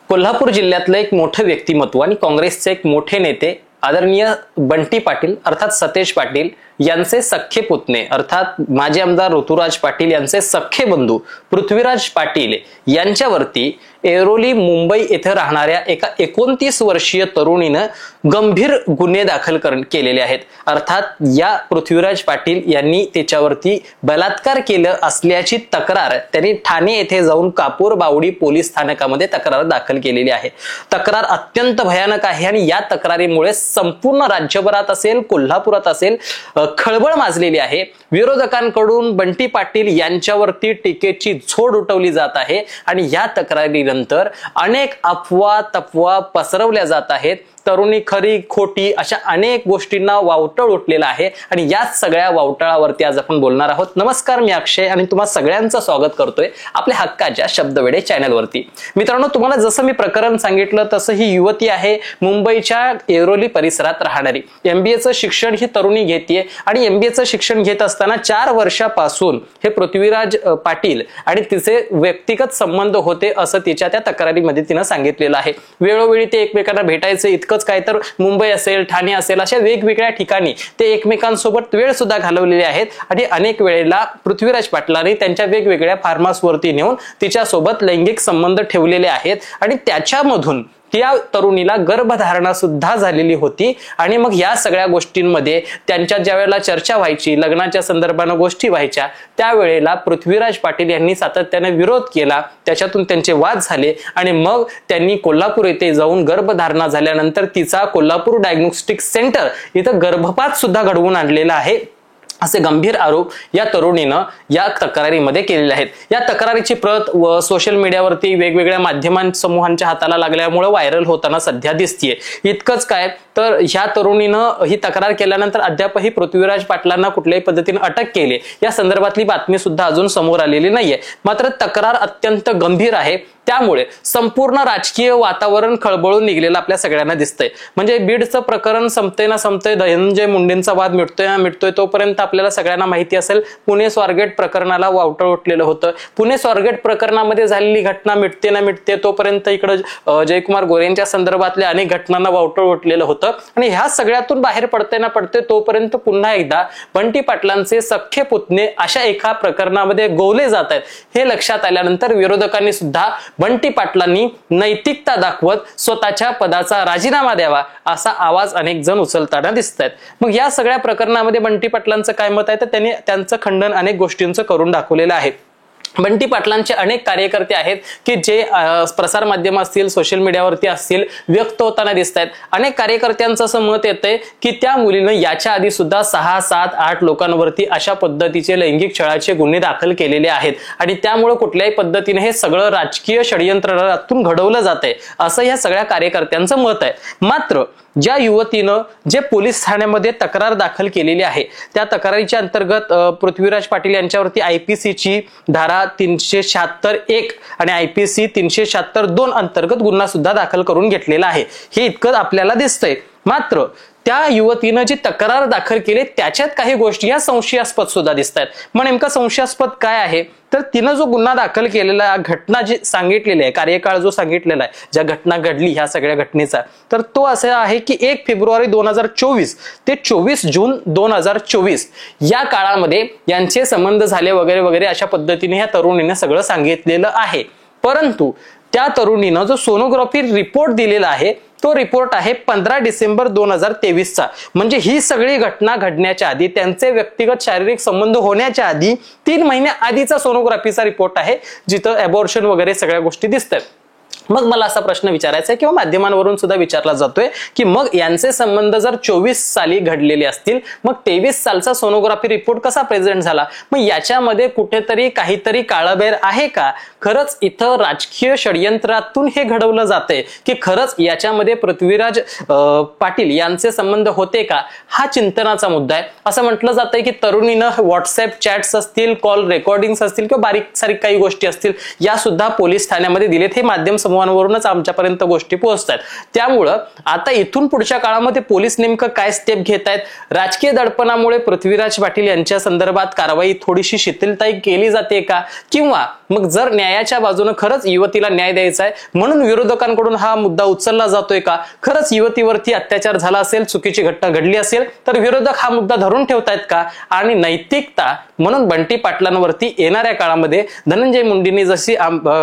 कोल्हापूर जिल्ह्यातलं एक मोठं व्यक्तिमत्व आणि काँग्रेसचे एक मोठे नेते आदरणीय बंटी पाटील अर्थात सतेज पाटील यांचे सख्खे पुतणे अर्थात माजी आमदार ऋतुराज पाटील यांचे सख्खे बंधू पृथ्वीराज पाटील यांच्यावरती ऐरोली मुंबई येथे राहणाऱ्या एका 29 वर्षीय तरुणीनं गंभीर गुन्हे दाखल केलेले आहेत। अर्थात या पृथ्वीराज पाटील यांनी त्याच्यावरती बलात्कार केलं असल्याची तक्रार त्यांनी ठाणे येथे जाऊन कापूर बावडी पोलीस स्थानकामध्ये तक्रार दाखल केलेली आहे। तक्रार अत्यंत भयानक आहे आणि या तक्रारीमुळे संपूर्ण राज्यभरात असेल कोल्हापुरात असेल खळबळ माजलेली आहे। विरोधकांकडून बंटी पाटील यांच्यावरती टीकेची झोड उठवली जात आहे आणि या तक्रारीनंतर अनेक अफवा तफवा पसरवल्या जात आहेत। तरुणी खरी खोटी अशा अनेक गोष्टींना वावटळ उठलेला आहे आणि याच सगळ्या वावटळावरती आज आपण बोलणार आहोत। नमस्कार, मी अक्षय आणि तुम्हा सगळ्यांचं स्वागत करतोय आपल्या हक्काच्या शब्दवेडे चॅनलवरती। मित्रांनो, तुम्हाला जसं मी प्रकरण सांगितलं तसं ही युवती आहे मुंबईच्या ऐरोली परिसरात राहणारी। एमबीएचं शिक्षण ही तरुणी घेतेय आणि एमबीएचं शिक्षण घेत असताना 4 वर्षापासून हे पृथ्वीराज पाटील आणि तिचे व्यक्तिगत संबंध होते असं तिच्या त्या तक्रारीमध्ये तिनं सांगितलेलं आहे। वेळोवेळी ते एकमेकांना भेटायचे, इतकंच काय तर मुंबई असेल ठाणे असेल अशा वेगवेगळ्या ठिकाणी ते एकमेकांसोबत वेळ सुद्धा घालवलेले आहेत आणि अनेक वेळेला पृथ्वीराज पाटलांनी त्यांच्या वेगवेगळ्या फार्मासवरती नेऊन तिच्यासोबत लैंगिक संबंध ठेवलेले आहेत आणि त्याच्यामधून त्या तरुणीला गर्भधारणा सुद्धा झालेली होती। आणि मग या सगळ्या गोष्टींमध्ये त्यांच्या ज्या वेळेला चर्चा व्हायची, लग्नाच्या संदर्भानं गोष्टी व्हायच्या, त्यावेळेला पृथ्वीराज पाटील यांनी सातत्याने विरोध केला, त्याच्यातून त्यांचे वाद झाले आणि मग त्यांनी कोल्हापूर येथे जाऊन गर्भधारणा झाल्यानंतर तिचा कोल्हापूर डायग्नोस्टिक सेंटर इथं गर्भपात सुद्धा घडवून आणलेला आहे असे गंभीर आरोप या तरुणीनं या तक्रारीमध्ये केलेले आहेत। या तक्रारीची प्रत सोशल मीडियावरती वेगवेगळ्या माध्यमां समूहांच्या हाताला लागल्यामुळे व्हायरल होताना सध्या दिसतीये। इतकंच काय तर ह्या तरुणीनं ही तक्रार केल्यानंतर अद्यापही पृथ्वीराज पाटलांना कुठल्याही पद्धतीने अटक केली या संदर्भातली बातमी सुद्धा अजून समोर आलेली नाहीये। मात्र तक्रार अत्यंत गंभीर आहे, त्यामुळे संपूर्ण राजकीय वातावरण खळबळून निघलेलं आपल्या सगळ्यांना दिसतंय। म्हणजे बीडचं प्रकरण संपते ना संपते, धनंजय मुंडेंचा वाद मिटतोय तोपर्यंत आपल्याला सगळ्यांना माहिती असेल पुणे स्वारगेट प्रकरणाला वावटळ उठलेलं होतं। पुणे स्वारगेट प्रकरणामध्ये झालेली घटना मिटते ना मिटते तोपर्यंत इकडं जयकुमार गोरेंच्या संदर्भातल्या अनेक घटनांना वावटळ उठलेलं होतं आणि ह्या सगळ्यातून बाहेर पडते ना पडते तोपर्यंत पुन्हा एकदा बंटी पाटलांचे सख्खे पुतणे अशा एका प्रकरणामध्ये गोवले जात आहेत। हे लक्षात आल्यानंतर विरोधकांनी सुद्धा बंटी पाटलांनी नैतिकता दाखवत स्वतःच्या पदाचा राजीनामा द्यावा असा आवाज अनेक जण उचलताना दिसत आहेत। मग या सगळ्या प्रकरणामध्ये बंटी पाटलांचं काय मत आहे तर त्यांनी त्यांचं खंडन अनेक गोष्टींचं करून दाखवलेलं आहे। बंटी पाटलांचे अनेक कार्यकर्ते आहेत की जे प्रसार माध्यम असतील सोशल मीडियावरती असतील व्यक्त होताना दिसत आहेत। अनेक कार्यकर्त्यांचं असं मत येतंय की त्या मुलीनं याच्या आधी सुद्धा 6, 7, 8 लोकांवरती अशा पद्धतीचे लैंगिक छळाचे गुन्हे दाखल केलेले आहेत आणि त्यामुळे कुठल्याही पद्धतीने हे सगळं राजकीय षडयंत्रातून घडवलं जातंय असं या सगळ्या कार्यकर्त्यांचं मत आहे। मात्र ज्या युवतीनं जे पोलीस ठाण्यामध्ये तक्रार दाखल केलेली आहे त्या तक्रारीच्या अंतर्गत पृथ्वीराज पाटील यांच्यावरती आयपीसीची धारा 376(1) आणि आयपीसी 376(2) अंतर्गत गुन्हा सुद्धा दाखल करून घेतलेला आहे। हे इतकं आपल्याला दिसतंय। मात्र त्या युवतीनं जी तक्रार दाखल केली त्याच्यात काही गोष्टी या संशयास्पद सुद्धा दिसत आहेत। मग नेमका संशयास्पद काय आहे तर तिनं जो गुन्हा दाखल केलेला घटना जी सांगितलेली आहे, कार्यकाळ जो सांगितलेला आहे, ज्या घटना घडली ह्या सगळ्या घटनेचा, तर तो असा आहे की 1 फेब्रुवारी 2024 ते 24 जून 2024 या काळामध्ये यांचे संबंध झाले वगैरे वगैरे अशा पद्धतीने ह्या तरुणीने सगळं सांगितलेलं आहे। परंतु त्या तरुणीनं जो सोनोग्राफी रिपोर्ट दिलेला आहे तो रिपोर्ट आहे 15 डिसेंबर 2023 चा। म्हणजे ही सगळी घटना घडण्याच्या आधी त्यांचे व्यक्तिगत शारीरिक संबंध होण्याच्या आधी 3 महिन्या आधीचा सोनोग्राफीचा रिपोर्ट आहे जिथं अबॉर्शन वगैरे सगळ्या गोष्टी दिसतात। मग मला असा प्रश्न विचारायचा आहे किंवा माध्यमांवरून सुद्धा विचारला जातोय की मग यांचे संबंध जर 24 साली घडलेले असतील मग 23 सालचा सोनोग्राफी रिपोर्ट कसा प्रेझेंट झाला? मग याच्यामध्ये कुठेतरी काहीतरी काळबेर आहे का? खरंच इथं राजकीय षडयंत्रातून हे घडवलं जातंय की खरंच याच्यामध्ये पृथ्वीराज पाटील यांचे संबंध होते का? हा चिंतनाचा मुद्दा आहे। असं म्हटलं जातंय की तरुणीनं व्हॉट्सअप चॅट्स असतील, कॉल रेकॉर्डिंग्स असतील किंवा बारीक सारीक काही गोष्टी असतील या सुद्धा पोलीस ठाण्यामध्ये दिलेत। हे माध्यम समूहांवरूनच आमच्यापर्यंत गोष्टी पोहोचतात। त्यामुळं आता इथून पुढच्या काळामध्ये पोलीस नेमकं काय स्टेप घेत आहेत? राजकीय दडपणामुळे पृथ्वीराज पाटील यांच्या संदर्भात कारवाई थोडीशी शिथिलता केली जाते का? किंवा मग जर न्यायाच्या बाजूने खरंच युवतीला न्याय द्यायचा आहे म्हणून विरोधकांकडून हा मुद्दा उचलला जातोय का? खरंच युवतीवरती अत्याचार झाला असेल, चुकीची घटना घडली असेल तर विरोधक हा मुद्दा धरून ठेवतायत का? आणि नैतिकता म्हणून बंटी पाटलांवरती येणाऱ्या काळामध्ये धनंजय मुंडेंनी जशी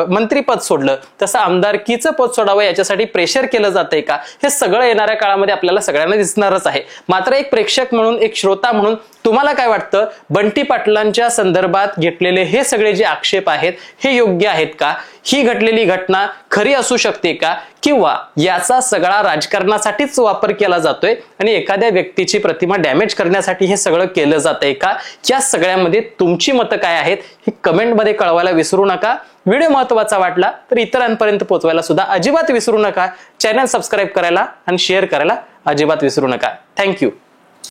मंत्रीपद सोडलं तसं आमदारकीचं पद सोडावं याच्यासाठी प्रेशर केलं जातंय का? हे सगळं येणाऱ्या काळामध्ये आपल्याला सगळ्यांना दिसणारच आहे. मात्र एक प्रेक्षक म्हणून, एक श्रोता म्हणून तुम्हाला काय वाटतं? बंटी पाटलांच्या संदर्भात घेतलेले हे सगळे जे आक्षेप आहेत हे योग्य आहेत का? ही घडलेली घटना खरी असू शकते का? किंवा याचा सगळा राजकारणासाठीच वापर केला जातोय आणि एखाद्या व्यक्तीची प्रतिमा डॅमेज करण्यासाठी हे सगळं केलं जातंय का? या सगळ्यामध्ये तुमची मतं काय आहेत ही कमेंटमध्ये कळवायला विसरू नका. व्हिडिओ महत्त्वाचा वाटला तर इतरांपर्यंत पोहोचवायला सुद्धा अजिबात विसरू नका. चॅनल सबस्क्राईब करायला आणि शेअर करायला अजिबात विसरू नका. थँक्यू.